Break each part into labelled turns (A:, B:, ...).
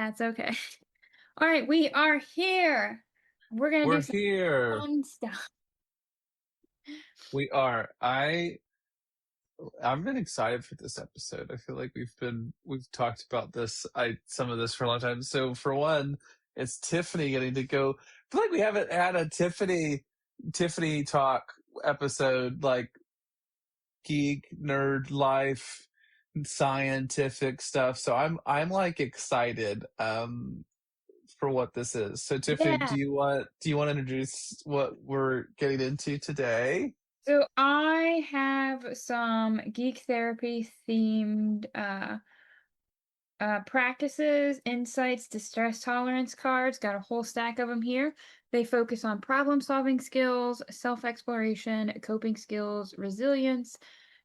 A: That's okay. All right, we are here. We're gonna do
B: We're
A: some
B: here.
A: fun stuff.
B: We are. I'm really excited for this episode. I feel like we've talked about some of this for a long time. So for one, it's Tiffany getting to go. I feel like we haven't had a Tiffany talk episode like geek, nerd life, scientific stuff. So I'm like excited for what this is. So Tiffany,
A: Yeah.
B: do you want to introduce what we're getting into today?
A: So I have some geek therapy themed practices, insights, distress tolerance cards. Got a whole stack of them here. They focus on problem solving skills, self-exploration, coping skills, resilience,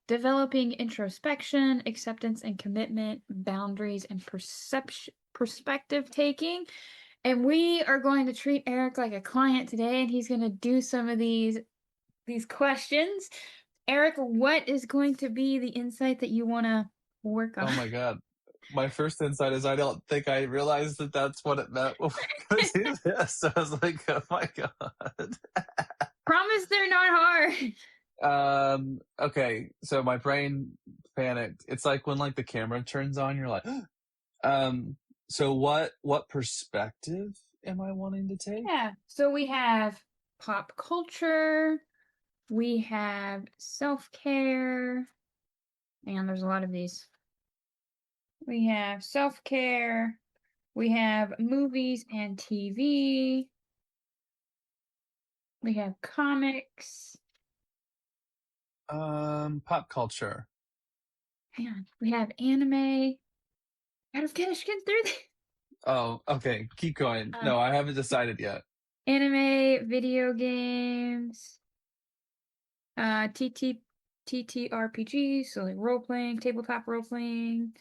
A: developing introspection, acceptance and commitment, boundaries, and perspective taking. And we are going to treat Eric like a client today, and he's going to do some of these questions. Eric, what is going to be the insight that you want to work on?
B: Oh my God. My first insight is I don't think I realized that that's what it meant when we go do this. So I was like, oh my God.
A: Promise they're not hard.
B: Okay. So my brain panicked. It's like when like the camera turns on, you're like, so what perspective am I wanting to take?
A: Yeah. So we have pop culture, we have self-care, and there's a lot of these. We have self-care, we have movies and TV, we have comics,
B: Pop culture.
A: hang on, we have anime. Gotta finish getting through this.
B: Oh, okay. Keep going.
A: Um,
B: No, I haven't decided yet.
A: Anime, video games, TT, TTRPGs, so like role playing, tabletop role playing.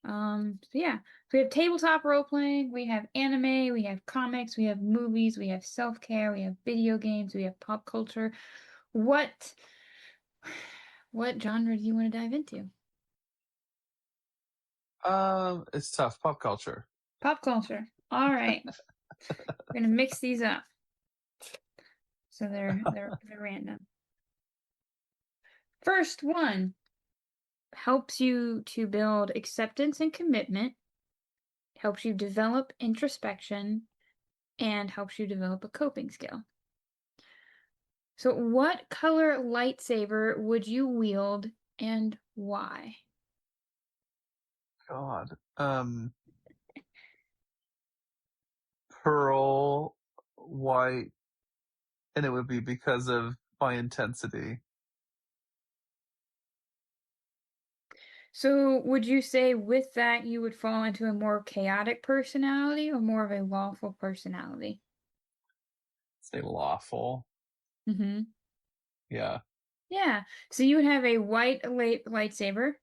A: So yeah, so we have tabletop role playing, we have anime, we have comics, we have movies, we have self-care, we have video games, we have pop culture. What what genre do you want to dive into?
B: It's tough. Pop culture.
A: Pop culture. All right. We're gonna mix these up. So they're random. First one helps you to build acceptance and commitment, helps you develop introspection, and helps you develop a coping skill. So, what color lightsaber would you wield and why?
B: God. Pearl white, and it would be because of my intensity.
A: So, would you say with that you would fall into a more chaotic personality or more of a lawful personality?
B: Say lawful.
A: Mm-hmm.
B: Yeah.
A: Yeah. So you would have a white lightsaber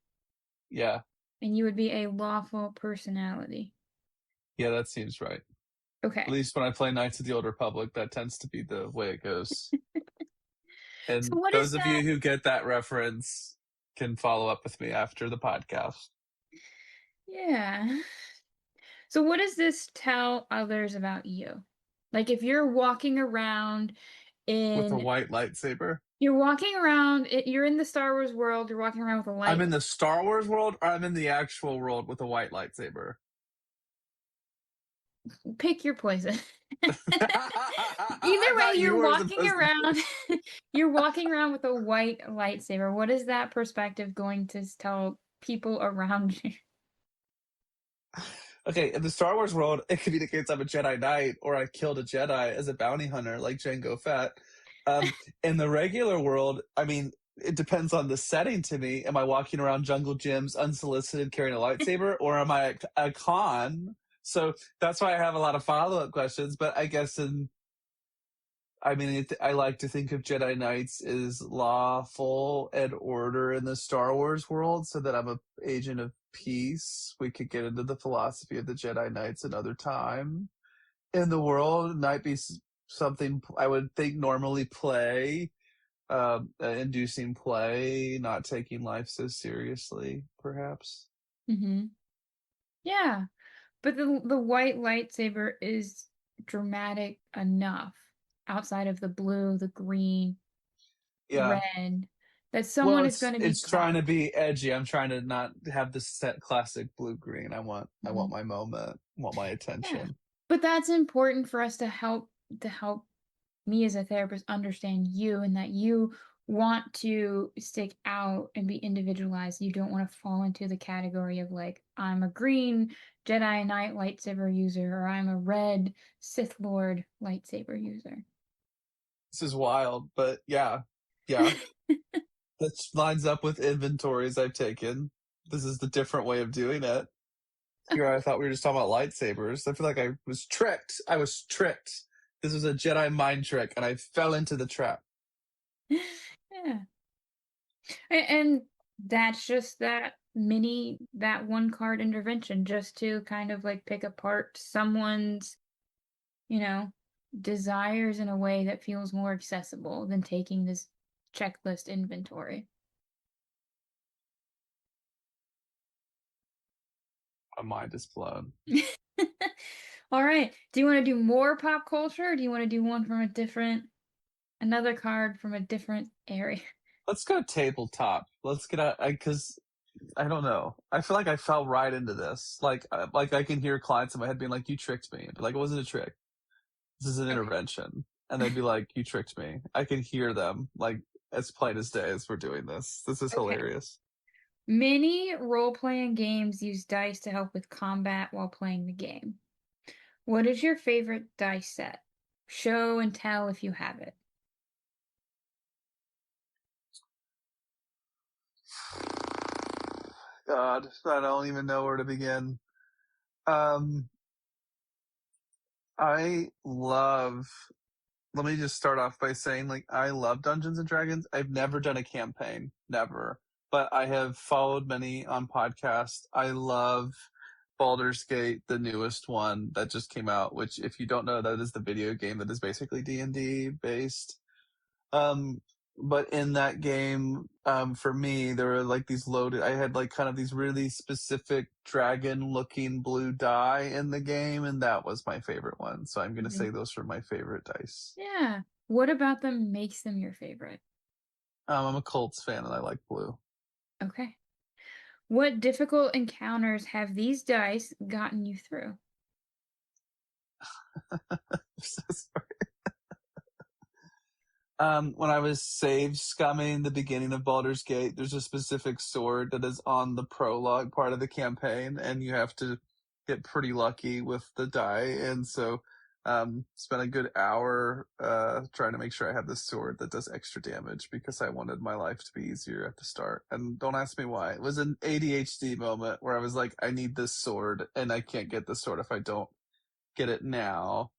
B: Yeah.
A: and you would be a lawful personality.
B: Yeah, that seems right. At
A: Okay.
B: least when I play Knights of the Old Republic, that tends to be the way it goes.
A: So
B: And
A: what is
B: those of
A: that?
B: you who get that reference can follow up with me after the podcast.
A: Yeah. So what does this tell others about you? Like if you're walking around
B: With a
A: in
B: white lightsaber.
A: you're in the Star Wars world, you're walking around with a
B: I'm
A: light.
B: in the Star Wars world, or I'm in the actual world with a white lightsaber.
A: Pick your poison.
B: I
A: Either way,
B: thought you
A: you're
B: were
A: walking
B: supposed to.
A: around you're walking around with a white lightsaber. What is that perspective going to tell people around you?
B: Okay, in the Star Wars world, it communicates I'm a Jedi Knight or I killed a Jedi as a bounty hunter like Jango Fett. In the regular world, I mean, it depends on the setting to me. Am I walking around jungle gyms unsolicited carrying a lightsaber or am I a con? So that's why I have a lot of follow-up questions. But I guess I like to think of Jedi Knights as lawful and order in the Star Wars world, so that I'm a agent of peace. We could get into the philosophy of the Jedi Knights another time. In the world, it might be something I would think normally play, inducing play, not taking life so seriously, perhaps.
A: Hmm. Yeah. But the white lightsaber is dramatic enough outside of the blue, the green,
B: Yeah.
A: red that
B: Well,
A: someone is going to be
B: it's trying
A: caught.
B: to be edgy. I'm trying to not have the set classic blue green. I want
A: Mhm.
B: my moment. I want my
A: Yeah.
B: attention.
A: But that's important for us to help me as a therapist understand you and that you want to stick out and be individualized. You don't want to fall into the category of like, I'm a green Jedi Knight lightsaber user or I'm a red Sith Lord lightsaber user.
B: This is wild, but yeah, yeah, that lines up with inventories I've taken. This is the different way of doing it. Here, I thought we were just talking about lightsabers. I feel like I was tricked. I was tricked. This was a Jedi mind trick, and I fell into the trap.
A: Yeah. And that's just that one card intervention just to kind of like pick apart someone's, you know, desires in a way that feels more accessible than taking this checklist inventory.
B: My mind is blown.
A: All right. Do you want to do more pop culture or do you want to do one from another card from a different area?
B: Let's go tabletop. Let's get out because I don't know. I feel like I fell right into this. Like I can hear clients in my head being like, "You tricked me," but like it wasn't a trick. This is an
A: Okay.
B: intervention, and they'd be like, "You tricked me." I can hear them like as plain as day as we're doing this. This is
A: Okay.
B: hilarious.
A: Many role playing games use dice to help with combat while playing the game. What is your favorite dice set? Show and tell if you have it.
B: God, I don't even know where to begin. Um, I love. Let me just start off by saying, like, I love Dungeons and Dragons. I've never done a campaign, never, but I have followed many on podcast. I love Baldur's Gate, the newest one that just came out. Which, if you don't know, that is the video game that is basically D&D based. Um, but in that game, for me, there were like these loaded. I had like kind of these really specific dragon-looking blue die in the game, and that was my favorite one. So I'm gonna
A: Mhm.
B: say those are my favorite dice.
A: Yeah. What about them makes them your favorite?
B: I'm a Colts fan, and I like blue.
A: Okay. What difficult encounters have these dice gotten you through?
B: So when I was save scumming the beginning of Baldur's Gate, there's a specific sword that is on the prologue part of the campaign, and you have to get pretty lucky with the die. And so, spent a good hour trying to make sure I had this sword that does extra damage because I wanted my life to be easier at the start. And don't ask me why. It was an ADHD moment where I was like, I need this sword, and I can't get this sword if I don't get it now.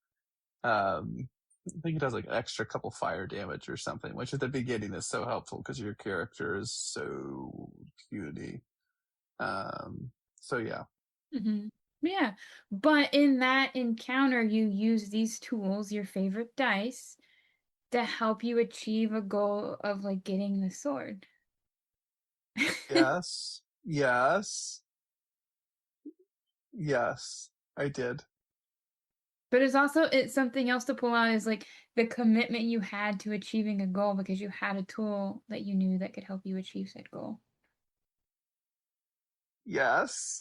B: I think it does like an extra couple fire damage or something, which at the beginning is so helpful because your character is so puny. So yeah,
A: Mhm. Yeah. But in that encounter, you use these tools, your favorite dice, to help you achieve a goal of like getting the sword.
B: yes, yes, yes, I did.
A: But it's something else to pull out is like the commitment you had to achieving a goal because you had a tool that you knew that could help you achieve said goal.
B: Yes.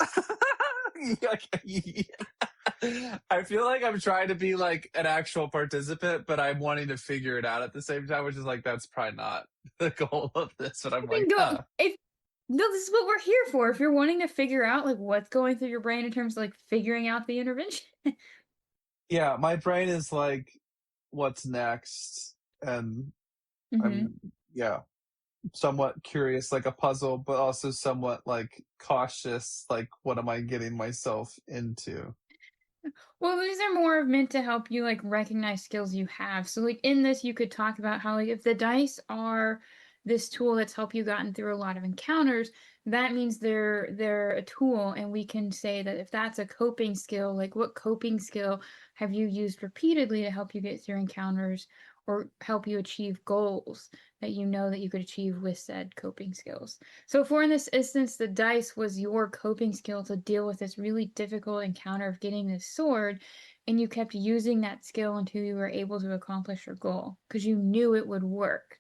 B: I feel like I'm trying to be like an actual participant, but I'm wanting to figure it out at the same time, which is like that's probably not the goal of this. But I'm
A: I mean,
B: like,
A: don't
B: huh.
A: if no, this is what we're here for. If you're wanting to figure out like what's going through your brain in terms of like figuring out the intervention.
B: Yeah, my brain is like, what's next? And
A: Mhm.
B: I'm, yeah, somewhat curious, like a puzzle, but also somewhat like cautious, like, what am I getting myself into?
A: Well, these are more meant to help you like recognize skills you have. So like in this you could talk about how like if the dice are this tool that's helped you gotten through a lot of encounters, that means they're a tool and we can say that if that's a coping skill, like what coping skill have you used repeatedly to help you get through encounters? or help you achieve goals that you know that you could achieve with said coping skills. So for in this instance, the dice was your coping skill to deal with this really difficult encounter of getting this sword, and you kept using that skill until you were able to accomplish your goal because you knew it would work.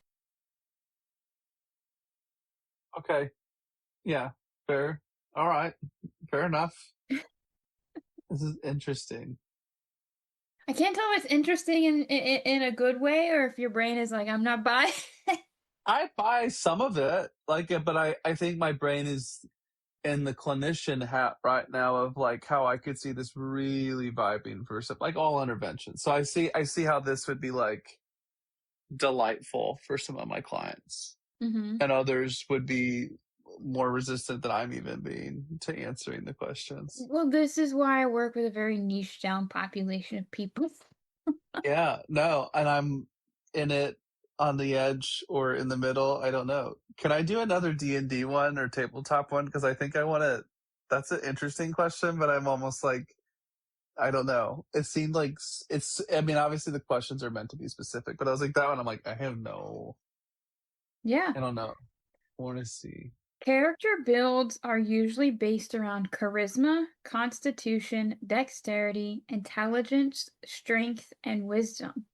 B: Okay. Yeah. Fair. All right. Fair enough. This is interesting.
A: I can't tell if it's interesting in a good way or if your brain is like, I'm not buying.
B: I buy some of it, like, but I think my brain is in the clinician hat right now of like how I could see this really vibing for some, like all interventions. So I see how this would be like delightful for some of my clients,
A: Hmm.
B: and others would be more resistant than I'm even being to answering the questions.
A: Well, this is why I work with a very niche down population of people.
B: Yeah, no, and I'm in it on the edge or in the middle. I don't know. Can I do another D&D one or tabletop one? Because I think I want to. That's an interesting question, but I'm almost like I don't know. It seemed like it's. I mean, obviously the questions are meant to be specific, but I was like that one. I'm like I have no.
A: Yeah.
B: I don't know. I want to see.
A: Character builds are usually based around charisma, constitution, dexterity, intelligence, strength, and wisdom.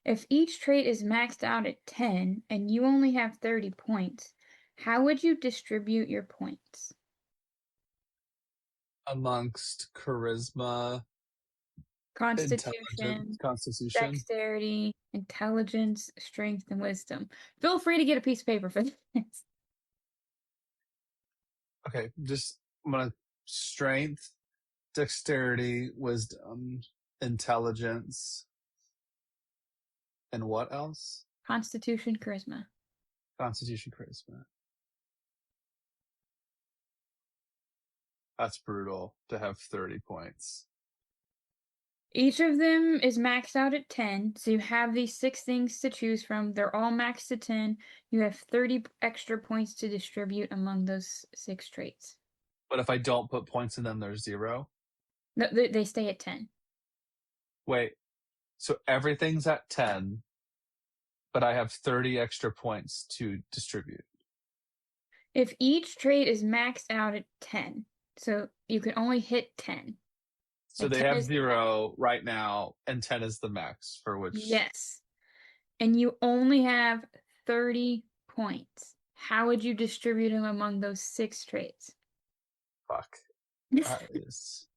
A: If each trait is maxed out at 10 and you only have 30 points, how would you distribute your points?
B: Amongst charisma, intelligence,
A: Constitution,
B: constitution.
A: dexterity, intelligence, strength, and wisdom. Feel free to get a piece of paper for this.
B: Okay, just I'm gonna strength, dexterity, wisdom, intelligence, and what else?
A: Constitution, charisma.
B: Constitution, charisma. That's brutal to have 30 points.
A: Each of them is maxed out at 10, so you have these six things to choose from. They're all maxed to 10. You have 30 extra points to distribute among those six traits.
B: But if I don't put points in them, there's zero.
A: No, they stay at 10.
B: Wait, so everything's at 10, but I have 30 extra points to distribute.
A: If each trait is maxed out at 10, so you can only hit 10.
B: So
A: Like
B: they
A: 10
B: have
A: is the max.
B: zero right now, and 10 is the max for which.
A: Yes. And you only have 30 points. How would you distribute them among those six traits?
B: Fuck. That is.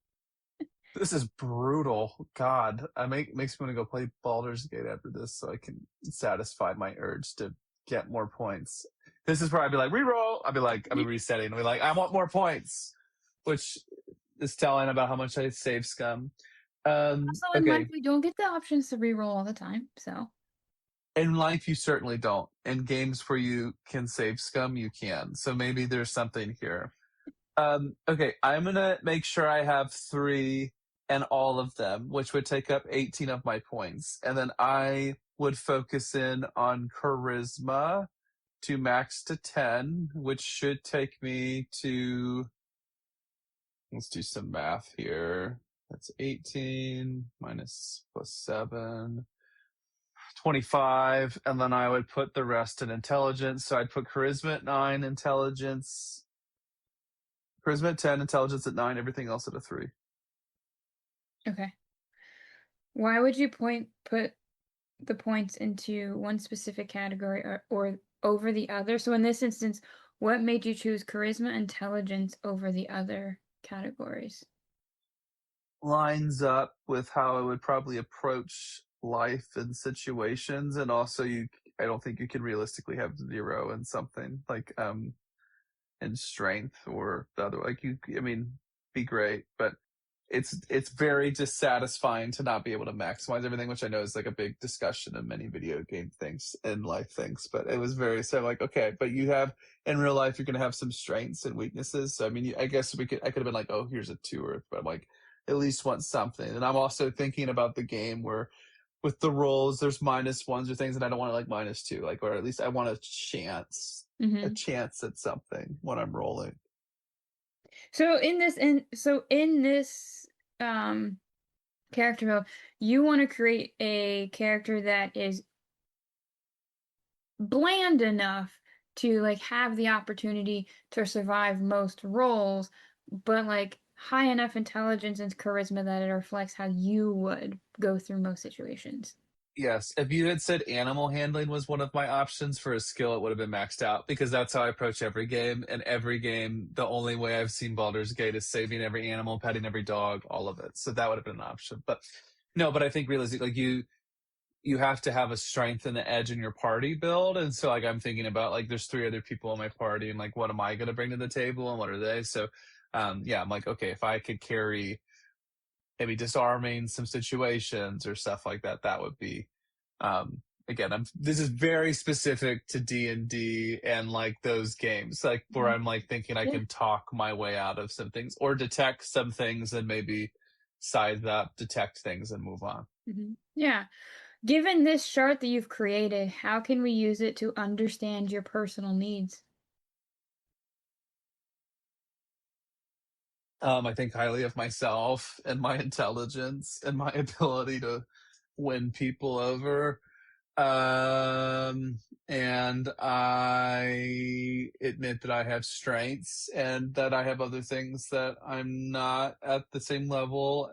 B: This is brutal. God, makes me want to go play Baldur's Gate after this, so I can satisfy my urge to get more points. This is where I'd be like reroll. I'd be resetting. I'd be like, I want more points, which is telling about how much I save scum.
A: Also, in life,
B: Okay.
A: we don't get the options to reroll all the time. So,
B: In life, you certainly don't. In games where you can save scum, you can. So maybe there's something here. Okay, I'm gonna make sure I have three and all of them, which would take up 18 of my points. And then I would focus in on charisma to max to 10, which should take me to, let's do some math here. That's 18 minus plus 7, 25. And then I would put the rest in intelligence. So I'd put charisma at 9, charisma at 10, intelligence at 9, everything else at a 3.
A: okay. Why would you put the points into one specific category or over the other? So in this instance, what made you choose charisma, intelligence over the other categories?
B: Lines up with how I would probably approach life and situations, and also I don't think you can realistically have zero in something like in strength or the other, like you, I mean, be great, but it's very dissatisfying to not be able to maximize everything, which I know is like a big discussion in many video game things and life things. But it was very so like, okay, but you have in real life you're gonna have some strengths and weaknesses. So I mean, I guess I could have been like, oh, here's a 2, or but I'm like at least want something. And I'm also thinking about the game where with the rolls there's minus ones or things, and I don't want to like minus 2, like, or at least I want a
A: Hmm.
B: chance at something when I'm rolling.
A: So in this character build, you want to create a character that is bland enough to like have the opportunity to survive most roles, but like high enough intelligence and charisma that it reflects how you would go through most situations.
B: Yes, if you had said animal handling was one of my options for a skill, it would have been maxed out because that's how I approach every game. And every game, the only way I've seen Baldur's Gate is saving every animal, petting every dog, all of it. So that would have been an option. But no, but I think realistically, like you have to have a strength and an edge in your party build. And so like I'm thinking about like there's three other people in my party and like what am I going to bring to the table and what are they? So yeah, I'm like, okay, if I could carry maybe disarming some situations or stuff like that, that would be again, this is very specific to D&D and like those games like where
A: Mhm.
B: I'm like thinking I
A: Yeah.
B: can talk my way out of some things or detect some things and maybe size up, detect things and move on.
A: Yeah. Given this chart that you've created, how can we use it to understand your personal needs?
B: I think highly of myself and my intelligence and my ability to win people over. And I admit that I have strengths and that I have other things that I'm not at the same level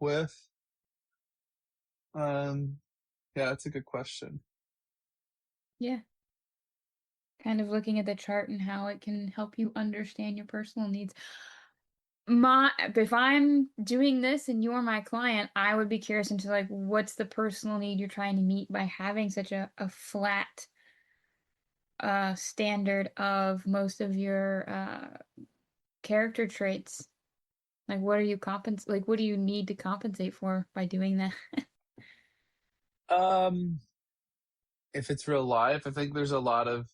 B: with. Um, yeah, that's a good question.
A: Yeah. Kind of looking at the chart and how it can help you understand your personal needs. My if I'm doing this and you're my client, I would be curious into like what's the personal need you're trying to meet by having such a flat standard of most of your character traits. Like what are you like what do you need to compensate for by doing that?
B: Um, if it's real life, I think there's a lot of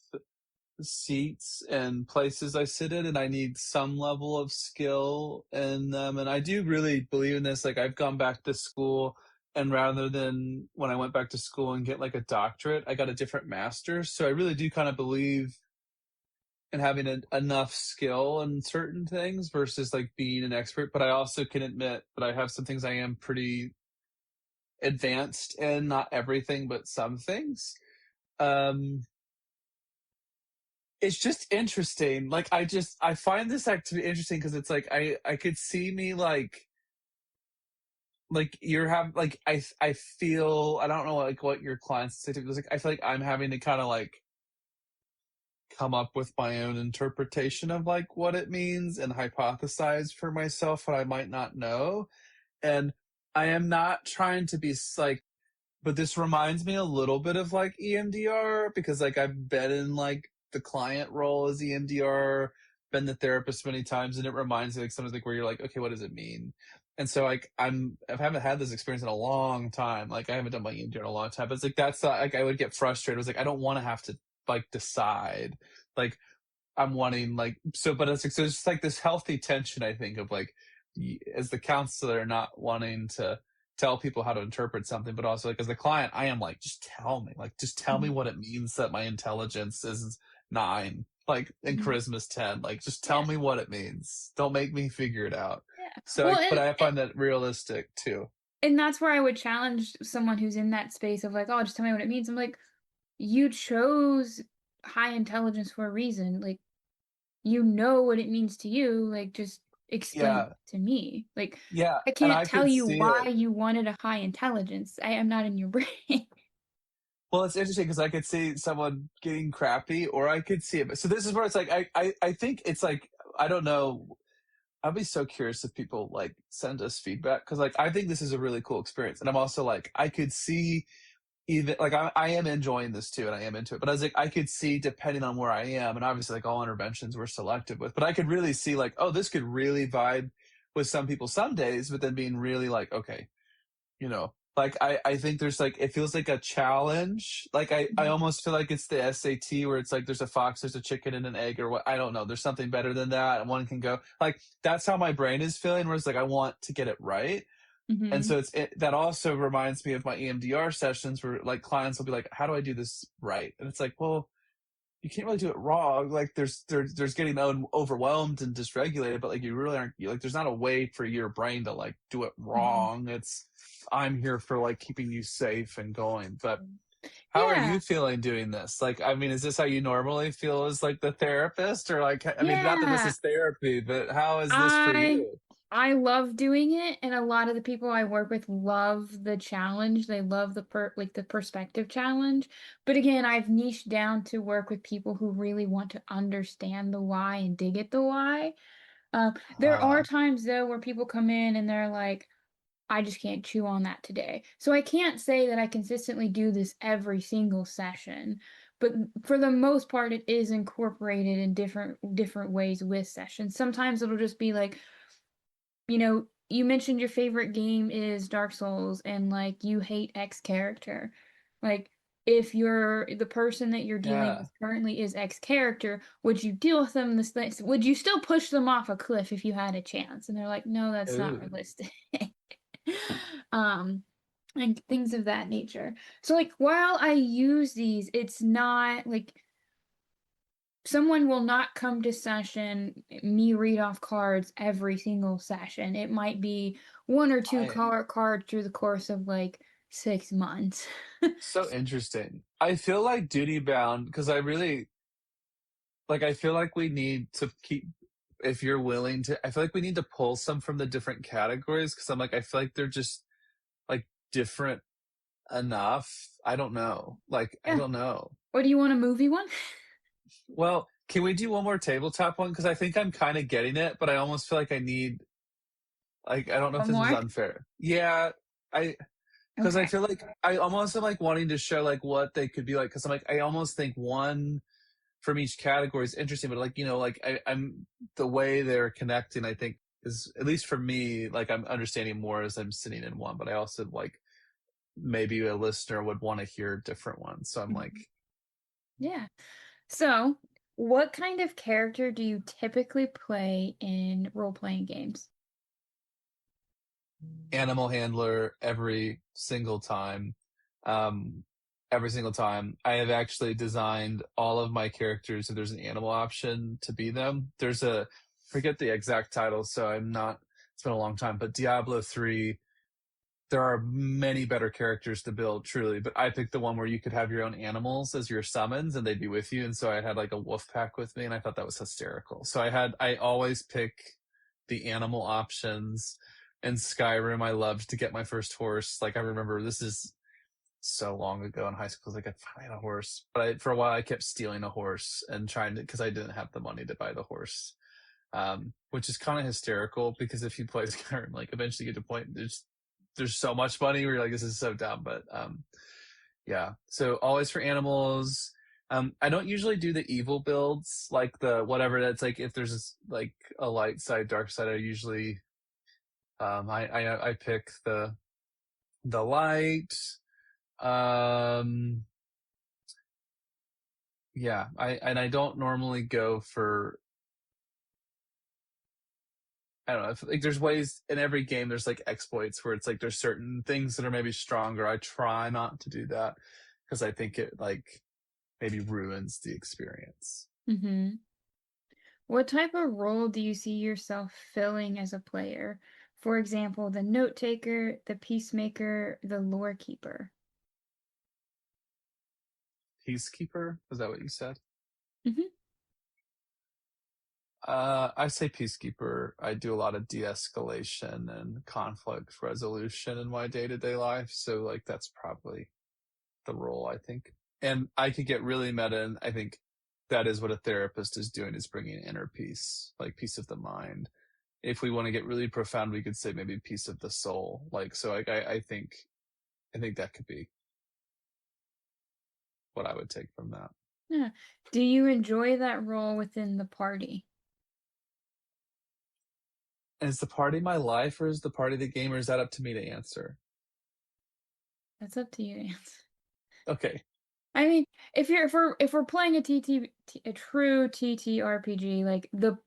B: seats and places I sit in, and I need some level of skill in them. And I do really believe in this. Like, I've gone back to school, and rather than when I went back to school and get like a doctorate, I got a different master's. So I really do kind of believe in having enough skill in certain things versus like being an expert. But I also can admit that I have some things I am pretty advanced in, not everything, but some things. Um, it's just interesting. Like I find this activity interesting because it's like I could see me like you're having like I feel I don't know like what your clients say to me. It's like I feel like I'm having to kind of like come up with my own interpretation of like what it means and hypothesize for myself what I might not know. And I am not trying to be like but this reminds me a little bit of like EMDR because like I've been in like the client role as EMDR, been the therapist many times, and it reminds me like sometimes like where you're like, okay, what does it mean? And so like I haven't had this experience in a long time. Like I haven't done my EMDR in a long time. But it's like that's like I would get frustrated. It was like I don't want to have to like decide. Like I'm wanting like so, but it's like so it's just like this healthy tension. I think of like as the counselor not wanting to tell people how to interpret something, but also like as the client, I am like just tell me
A: Mhm.
B: what it means that my intelligence is 9, like and
A: Mhm.
B: charisma's 10. Like just tell
A: Yeah.
B: me what it means. Don't make me figure it out.
A: Yeah.
B: So,
A: Well,
B: like, but I find that realistic too.
A: and that's where I would challenge someone who's in that space of like, oh, just tell me what it means. I'm like, you chose high intelligence for a reason. Like, you know what it means to you. Like, just explain it
B: Yeah,
A: to me. Like,
B: yeah,
A: I
B: and
A: can't
B: I
A: tell
B: could
A: you
B: see
A: why
B: it.
A: you wanted a high intelligence. I am not in your brain.
B: Well, it's interesting because I could see someone getting crappy, or I could see it. So this is where it's like I think it's like I don't know. I'd be so curious if people like send us feedback because like I think this is a really cool experience, and I'm also like I could see even like I am enjoying this too, and I am into it. But I was like I could see depending on where I am, and obviously like all interventions we're selective with, but I could really see like oh this could really vibe with some people some days, but then being really like okay like I think there's like it feels like a challenge. Like I
A: Mhm.
B: almost feel like it's the SAT where it's like there's a fox, there's a chicken and an egg or what I don't know. There's something better than that and one can go. Like that's how my brain is feeling where it's like I want to get it right. And
A: Mhm.
B: so that also reminds me of my EMDR sessions where like clients will be like, "How do I do this right?" And it's like, "Well, you can't really do it wrong. Like there's getting overwhelmed and dysregulated, but like you really aren't like there's not a way for your brain to like do it
A: Mhm.
B: wrong. It's I'm here for like keeping you safe and going. But
A: Mhm.
B: How are
A: Yeah.
B: you feeling doing this? Like, I mean, is this how you normally feel as like the therapist, or like, I mean, not that this
A: Yeah.
B: is therapy, but how is this for
A: I
B: you?
A: I love doing it, and a lot of the people I work with love the challenge. They love the perspective challenge. But again, I've niched down to work with people who really want to understand the why and dig at the why. There are
B: Uh,
A: times though where people come in and they're like, I just can't chew on that today. So I can't say that I consistently do this every single session, but for the most part it is incorporated in different ways with sessions. Sometimes it'll just be like, you mentioned your favorite game is Dark Souls and like you hate X character. Like if the person that you're dealing
B: yeah.
A: with currently is X character, would you deal with them would you still push them off a cliff if you had a chance? And they're like, "No, that's not
B: Ooh.
A: realistic." Um and things of that nature. So like while I use these, it's not like someone will not come to session, me read off cards every single session. It might be one or two
B: I
A: cards through the course of like 6 months.
B: so interesting. I feel like duty bound because I really like. I feel like we need to keep. If you're willing to, I feel like we need to pull some from the different categories because I'm like, I feel like they're just like different enough. I don't know. Like, I
A: Yeah.
B: don't know.
A: Or do you want a movie one?
B: Well, can we do one more tabletop one? Because I think I'm kind of getting it, but I almost feel like I need, like, I don't know if
A: One
B: this is
A: more?
B: unfair. Yeah, because I
A: Okay.
B: feel like I almost am like wanting to show like what they could be like. Because I'm like, I almost think one from each category is interesting, but like, like I'm the way they're connecting, I think is at least for me, like I'm understanding more as I'm sitting in one, but I also like maybe a listener would want to hear different ones. So I'm like,
A: Mhm. Yeah. So, what kind of character do you typically play in role-playing games?
B: animal handler every single time. Um, every single time. I have actually designed all of my characters if there's an animal option to be them. There's a forget the exact title, so I'm not it's been a long time, but Diablo 3, there are many better characters to build, truly, but I picked the one where you could have your own animals as your summons and they'd be with you. And so I had like a wolf pack with me and I thought that was hysterical. So I always pick the animal options. In Skyrim, I loved to get my first horse. Like I remember this is so long ago in high school, like I finally had a horse, but for a while I kept stealing a horse and trying to, because I didn't have the money to buy the horse. Which is kind of hysterical because if you play Skyrim, like eventually you get to a point there's so much money where you're like, this is so dumb. But yeah. So always for animals. I don't usually do the evil builds, like the whatever that's like if there's like a light side, dark side, I usually I pick the light. Um yeah, I don't normally go for I don't know. Like there's ways in every game. There's like exploits where it's like there's certain things that are maybe stronger. I try not to do that because I think it like maybe ruins the experience.
A: Mm-hmm. What type of role do you see yourself filling as a player? For example, the note taker, the peacemaker, the lore keeper.
B: Peacekeeper, is that what you said?
A: Hmm.
B: I say peacekeeper. I do a lot of de-escalation and conflict resolution in my day-to-day life, so like that's probably the role I think. And I could get really meta, and I think that is what a therapist is doing is bringing inner peace, like peace of the mind. If we want to get really profound, we could say maybe peace of the soul. Like so, like I think that could be what I would take from that.
A: Yeah. Do you enjoy that role within the party?
B: And is the party my life, or is the party the game, or is that up to me to answer?
A: That's up to you to answer.
B: Okay,
A: I mean, if we're playing a true TTRPG, like the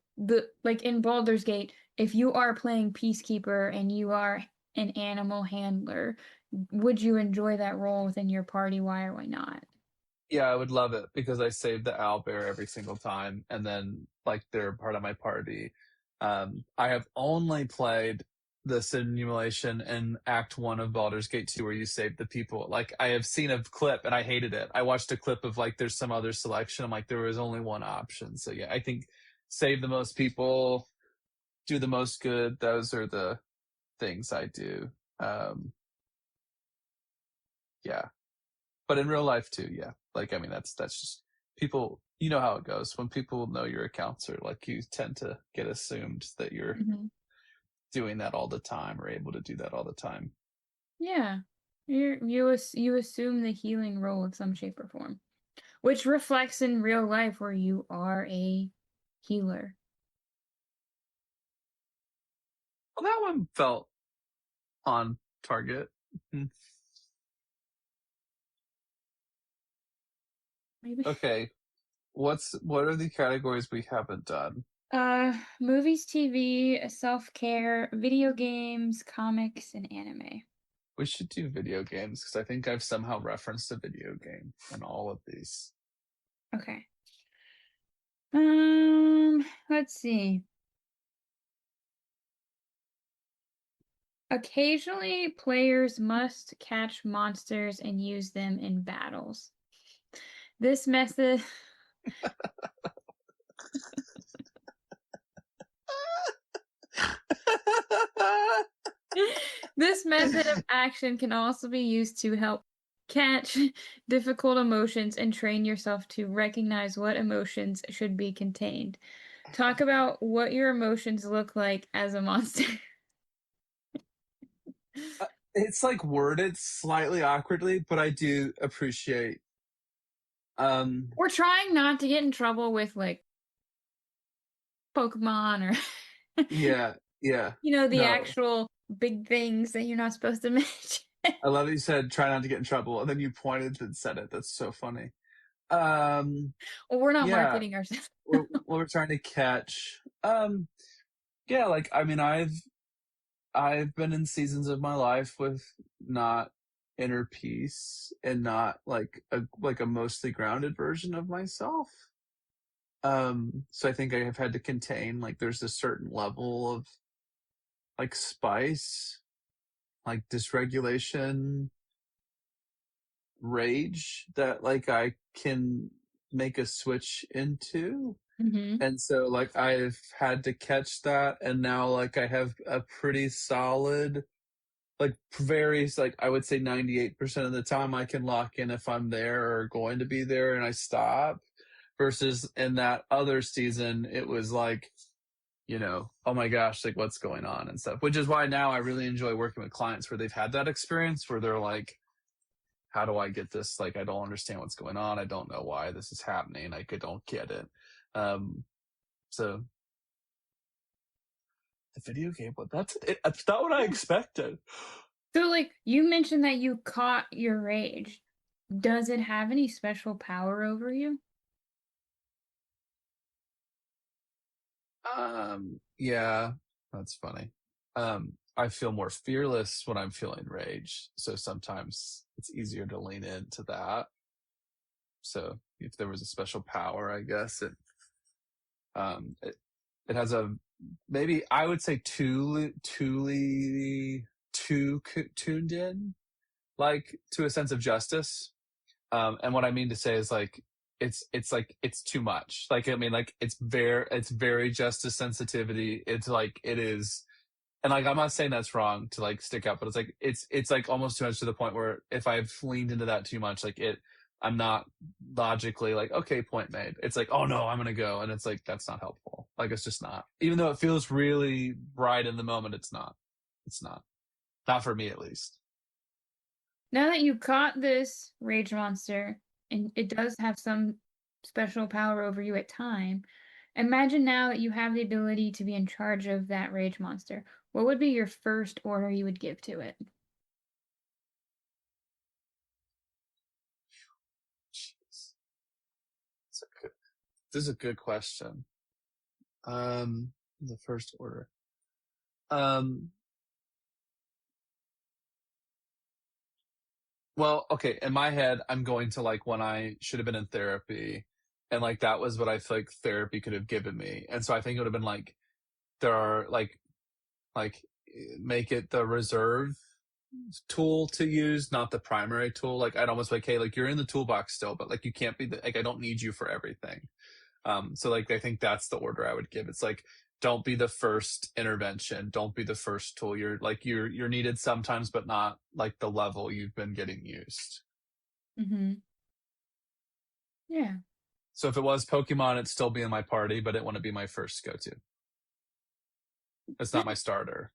A: like in Baldur's Gate, if you are playing Peacekeeper and you are an animal handler, would you enjoy that role within your party? Why or why not?
B: yeah, I would love it because I save the owlbear every single time, and then like they're part of my party. I have only played the simulation in Act 1 of Baldur's Gate 2 where you save the people. Like, I have seen a clip and I hated it. I watched a clip of like there's some other selection. I'm like, there was only one option. So yeah, I think save the most people, do the most good. Those are the things I do. Yeah. But in real life too, yeah. Like, I mean, that's just people, you know how it goes. When people know you're a counselor, like, you tend to get assumed that you're
A: Mhm.
B: doing that all the time or able to do that all the time.
A: Yeah. You assume the healing role of some shape or form, which reflects in real life where you are a healer.
B: Well, that one felt on target. Mhm.
A: Maybe.
B: Okay, what are the categories we haven't done?
A: Movies, TV, self-care, video games, comics, and anime.
B: We should do video games because I think I've somehow referenced a video game in all of these.
A: Okay. Let's see. Occasionally, players must catch monsters and use them in battles. This method this method of action can also be used to help catch difficult emotions and train yourself to recognize what emotions should be contained. Talk about what your emotions look like as a monster.
B: It's like worded slightly awkwardly, but I do appreciate. Um,
A: We're trying not to get in trouble with like Pokemon or
B: yeah, yeah.
A: the
B: No,
A: actual big things that you're not supposed to mention.
B: I love that you said try not to get in trouble, and then you pointed and said it. That's so funny. Um,
A: Well, we're not
B: yeah,
A: marketing ourselves.
B: we're trying to catch. Yeah, like, I mean, I've been in seasons of my life with not inner peace and not like a mostly grounded version of myself. So I think I have had to contain, like, there's a certain level of like spice, like dysregulation, rage that like I can make a switch into.
A: Hmm.
B: And so like I've had to catch that, and now like I have a pretty solid, like, varies, like, I would say 98% of the time I can lock in if I'm there or going to be there, and I stop. Versus in that other season, it was like, oh my gosh, like, what's going on and stuff. Which is why now I really enjoy working with clients where they've had that experience where they're like, how do I get this? Like, I don't understand what's going on. I don't know why this is happening. Like, I don't get it. Um, so the video game, but that's not what I
A: Yeah.
B: expected.
A: So, like, you mentioned that you caught your rage. Does it have any special power over you?
B: Yeah, that's funny. I feel more fearless when I'm feeling rage, so sometimes it's easier to lean into that. So if there was a special power, I guess it has a, maybe I would say tuned in, like, to a sense of justice. And what I mean to say is, like, it's like it's too much. Like, I mean, like, it's very justice sensitivity. It's like it is, and like, I'm not saying that's wrong to like stick up, but it's like almost too much to the point where if I've leaned into that too much, like, I'm not logically like, okay, point made. It's like, oh no, I'm gonna go, and it's like that's not helpful. Like, it's just not. Even though it feels really right in the moment, it's not. It's not. Not for me, at least.
A: Now that you caught this rage monster, and it does have some special power over you at time, imagine now that you have the ability to be in charge of that rage monster. What would be your first order you would give to it?
B: Jeez. It's a good, this is a good question. The first order. Um, well, okay, in my head, I'm going to like when I should have been in therapy, and like that was what I feel like therapy could have given me. And so I think it would have been like there are like make it the reserve tool to use, not the primary tool. Like I'd almost like, hey, like you're in the toolbox still, but like you can't be like I don't need you for everything. So like I think that's the order I would give. It's like don't be the first intervention, don't be the first tool. You're needed sometimes, but not like the level you've been getting used.
A: Mm-hmm. Yeah.
B: So if it was Pokemon, it'd still be in my party, but it wouldn't be my first go-to. It's not my starter.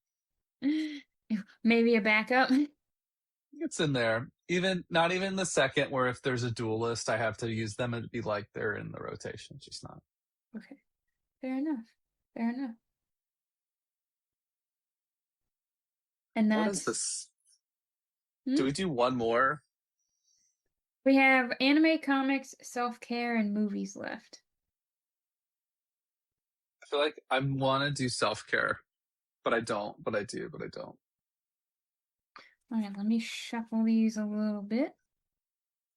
A: Maybe a backup.
B: It's in there. Even not even the second where if there's a duelist, I have to use them. It'd be like they're in the rotation. It's just not.
A: Okay. Fair enough. Fair enough. And
B: What is
A: that's
B: this? Do
A: hmm?
B: we do one more?
A: We have anime, comics, self-care, and movies left.
B: I feel like I want to do self-care, but I don't. But I do. But I don't.
A: All right, let me shuffle these a little bit.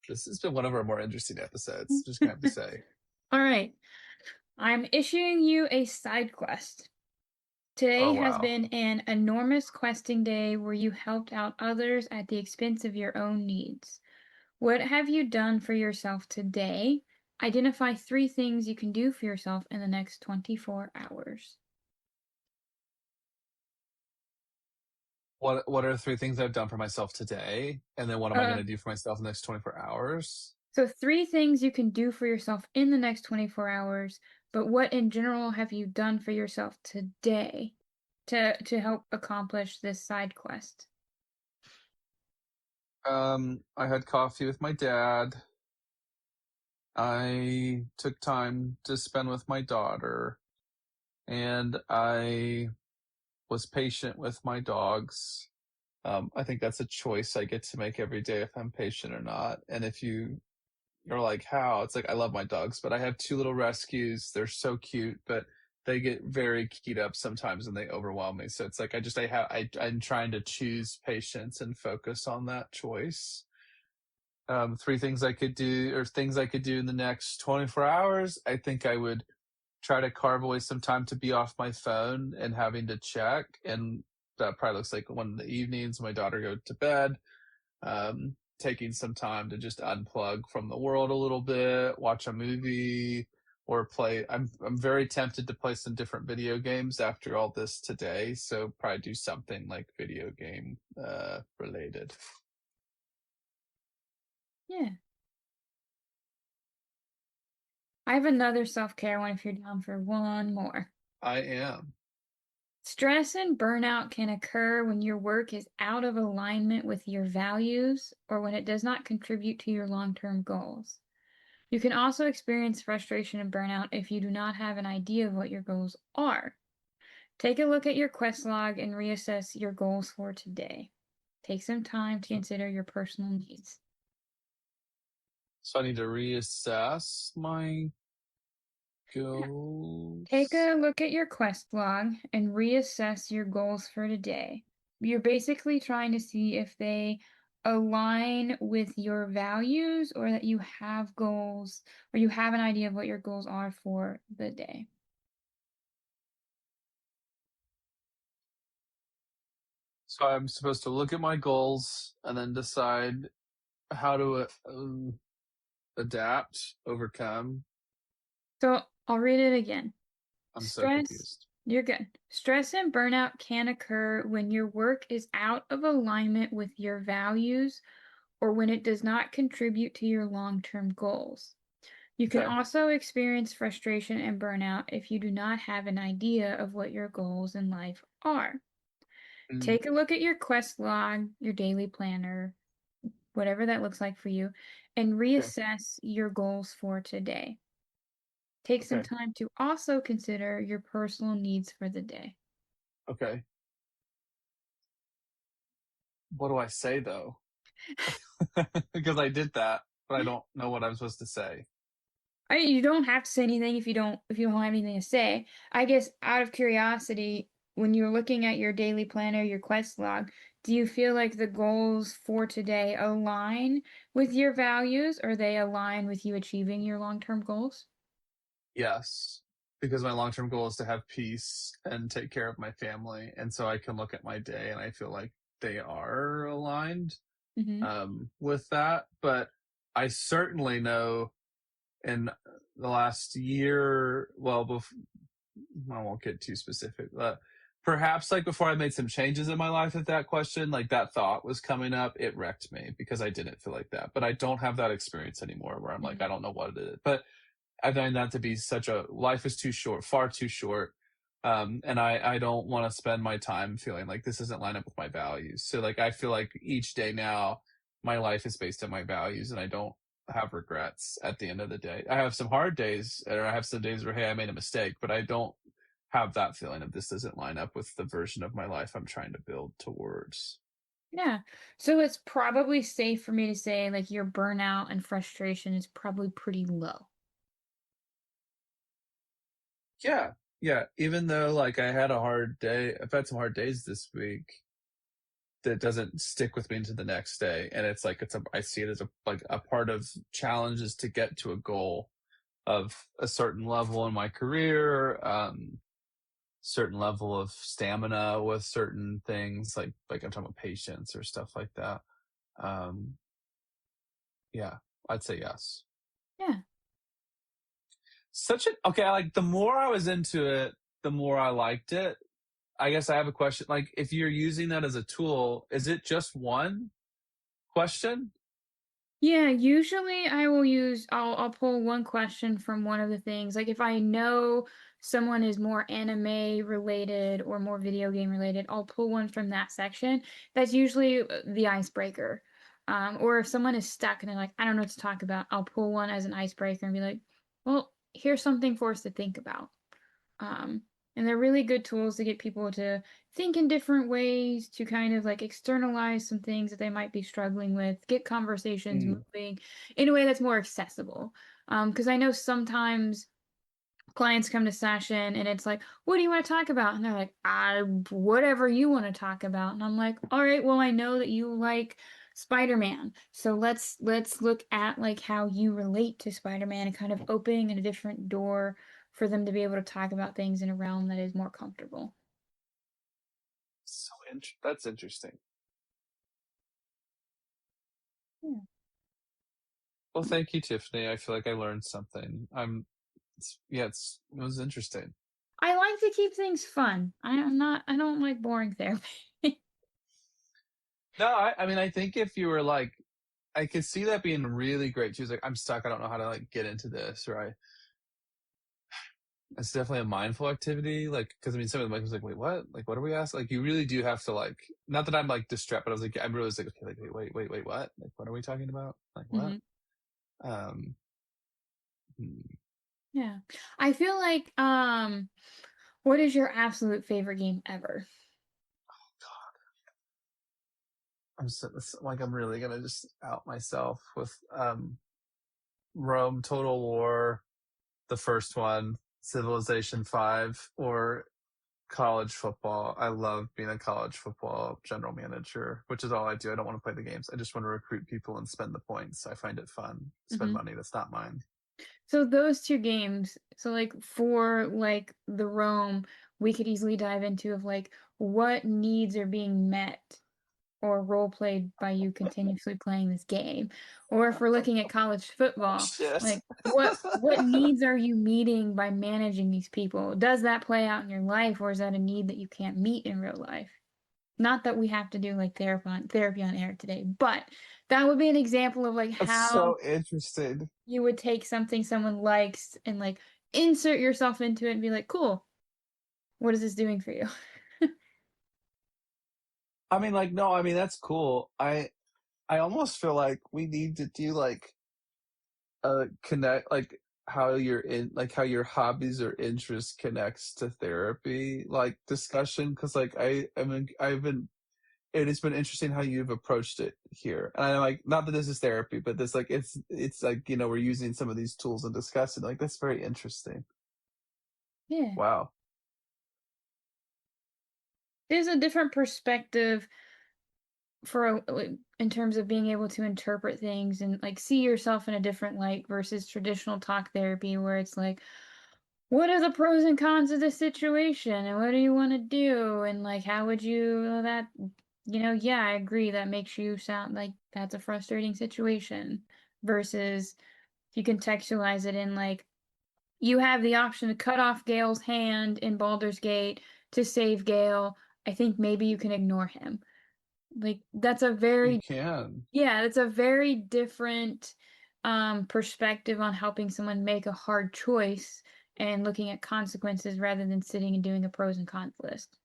B: This has been one of our more interesting episodes. Just gonna have to say.
A: All right. I'm issuing you a side quest.
B: Oh
A: Today has
B: wow.
A: been an enormous questing day where you helped out others at the expense of your own needs. What have you done for yourself today? Identify 3 things you can do for yourself in the next 24 hours.
B: What are 3 things I've done for myself today? And then what am I
A: Uh,
B: gonna do for myself in the next 24 hours?
A: so 3 things you can do for yourself in the next 24 hours, but what in general have you done for yourself today to help accomplish this side quest?
B: I had coffee with my dad. I took time to spend with my daughter, and I was patient with my dogs. I think that's a choice I get to make every day if I'm patient or not. And if you're like, how? It's like I love my dogs, but I have 2 little rescues. They're so cute, but they get very keyed up sometimes and they overwhelm me. So it's like I'm trying to choose patience and focus on that choice. 3 things I could do or things I could do in the next 24 hours. I think I would try to carve away some time to be off my phone and having to check. And that probably looks like one of the evenings my daughter go to bed. Taking some time to just unplug from the world a little bit, watch a movie or play. I'm very tempted to play some different video games after all this today. So probably do something like video game related.
A: Yeah. I have another self-care one if you're down for one more.
B: I am.
A: Stress and burnout can occur when your work is out of alignment with your values or when it does not contribute to your long-term goals. You can also experience frustration and burnout if you do not have an idea of what your goals are. Take a look at your quest log and reassess your goals for today. Take some time to consider your personal needs.
B: So I need to reassess my
A: Take
B: goals.
A: a look at your quest log and reassess your goals for today. You're basically trying to see if they align with your values or that you have goals or you have an idea of what your goals are for the day.
B: So I'm supposed to look at my goals and then decide how to adapt, overcome.
A: So I'll read it again.
B: I'm so
A: Stress,
B: confused.
A: you're good. Stress and burnout can occur when your work is out of alignment with your values or when it does not contribute to your long-term goals. You can
B: Okay.
A: also experience frustration and burnout if you do not have an idea of what your goals in life are.
B: Mm,
A: Take a look at your quest log, your daily planner, whatever that looks like for you, and
B: okay.
A: reassess your goals for today. Take some
B: Okay.
A: time to also consider your personal needs for the day.
B: Okay. What do I say though? Because I did that, but I don't know what I'm supposed to say.
A: You don't have to say anything if you don't have anything to say. I guess out of curiosity, when you're looking at your daily planner, your quest log, do you feel like the goals for today align with your values or they align with you achieving your long-term goals?
B: Yes. because my long-term goal is to have peace and take care of my family. And so I can look at my day and I feel like they are aligned
A: Mhm.
B: with that. But I certainly know in the last year, well, I won't get too specific, but perhaps like before I made some changes in my life with that question, like that thought was coming up, it wrecked me because I didn't feel like that. But I don't have that experience anymore where I'm like, I
A: Mhm.
B: don't know what it is. But I find that to be such a life is too short, far too short. And I don't want to spend my time feeling like this doesn't line up with my values. So like I feel like each day now, my life is based on my values, and I don't have regrets at the end of the day. I have some hard days, or I have some days where hey, I made a mistake, but I don't have that feeling of this doesn't line up with the version of my life I'm trying to build towards.
A: Yeah. So it's probably safe for me to say like your burnout and frustration is probably pretty low.
B: Yeah, yeah. Even though like I had a hard day, I've had some hard days this week that doesn't stick with me into the next day, and it's like I see it as a like a part of challenges to get to a goal of a certain level in my career, certain level of stamina with certain things, like I'm talking about patience or stuff like that. um yeah, I'd say yes.
A: Yeah.
B: Such a okay, like the more I was into it, the more I liked it. I guess I have a question, like if you're using that as a tool, is it just one question?
A: Yeah, usually I'll pull one question from one of the things. Like if I know someone is more anime related or more video game related, I'll pull one from that section. That's usually the icebreaker. Or if someone is stuck and they're like, I don't know what to talk about, I'll pull one as an icebreaker and be like, well, here's something for us to think about. Um, and they're really good tools to get people to think in different ways, to kind of like externalize some things that they might be struggling with, get conversations
B: Mm.
A: moving in a way that's more accessible. Because I know sometimes clients come to session and it's like, what do you want to talk about? And they're like, whatever you want to talk about. And I'm like, all right, well, I know that you like Spider-Man. So let's look at like how you relate to Spider-Man and kind of opening a different door for them to be able to talk about things in a realm that is more comfortable.
B: That's interesting.
A: Yeah.
B: Well, thank you, Tiffany. I feel like I learned something. Yeah, it was interesting.
A: I like to keep things fun. I don't like boring therapy.
B: No, I mean, I think if you were like, I could see that being really great. She was like, I'm stuck. I don't know how to like get into this. Right. It's definitely a mindful activity. Like, cause I mean, some of the was like, wait, what? Like, what are we asking? Like, you really do have to like, not that I'm like distracted, but I was like, I'm really like, okay, like, wait, what? Like, what are we talking about? Like, what?
A: Mhm.
B: Um, hmm.
A: Yeah. I feel like what is your absolute favorite game ever?
B: Like, I'm really gonna just out myself with, Rome Total War, the first one, Civilization 5, or college football. I love being a college football general manager, which is all I do. I don't want to play the games. I just want to recruit people and spend the points. I find it fun. Spend
A: Mhm.
B: money that's not mine.
A: So those two games, so like for like the Rome, we could easily dive into of like what needs are being met or role played by you continuously playing this game. Or if we're looking at college football,
B: Shit.
A: like what needs are you meeting by managing these people? Does that play out in your life or is that a need that you can't meet in real life? Not that we have to do like therapy on air today, but that would be an example of like
B: That's
A: how
B: so interesting.
A: you would take something someone likes and like insert yourself into it and be like, cool, what is this doing for you?
B: I mean, like, no, I mean, that's cool. I almost feel like we need to do like connect, like how your hobbies or interests connects to therapy, like discussion. Cause like I mean, it has been interesting how you've approached it here. And I'm like, not that this is therapy, but this like it's like, we're using some of these tools and discussing. Like that's very interesting.
A: Yeah.
B: Wow.
A: There's a different perspective for like, in terms of being able to interpret things and like see yourself in a different light versus traditional talk therapy where it's like what are the pros and cons of this situation and what do you want to do and like how would you that yeah, I agree that makes you sound like that's a frustrating situation versus if you contextualize it in like you have the option to cut off Gale's hand in Baldur's Gate to save Gale. I think maybe you can ignore him. Like that's a
B: You
A: very
B: can.
A: yeah, it's a very different perspective on helping someone make a hard choice and looking at consequences rather than sitting and doing a pros and cons list.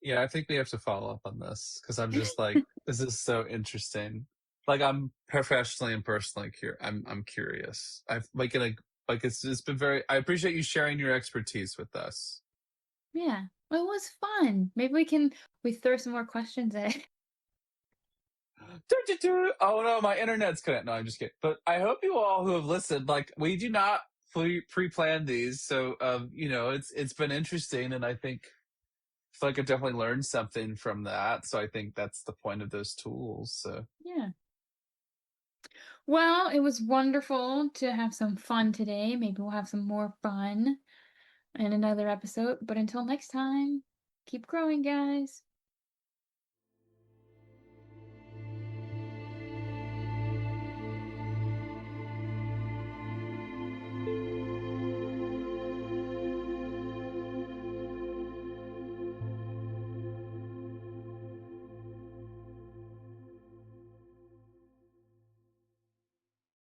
B: Yeah, I think we have to follow up on this because I'm just like, this is so interesting. Like, I'm professionally and personally I'm curious. I've like in a like it's been very. I appreciate you sharing your expertise with us.
A: Yeah. Well, it was fun. Maybe we throw some more questions at it.
B: Oh no, my internet's connected. No, I'm just kidding. But I hope you all who have listened, like, we do not pre-plan these, so it's been interesting, and I think feel like I've definitely learned something from that. So I think that's the point of those tools. So
A: Yeah. Well, it was wonderful to have some fun today. Maybe we'll have some more fun in another episode. But until next time, keep growing, guys.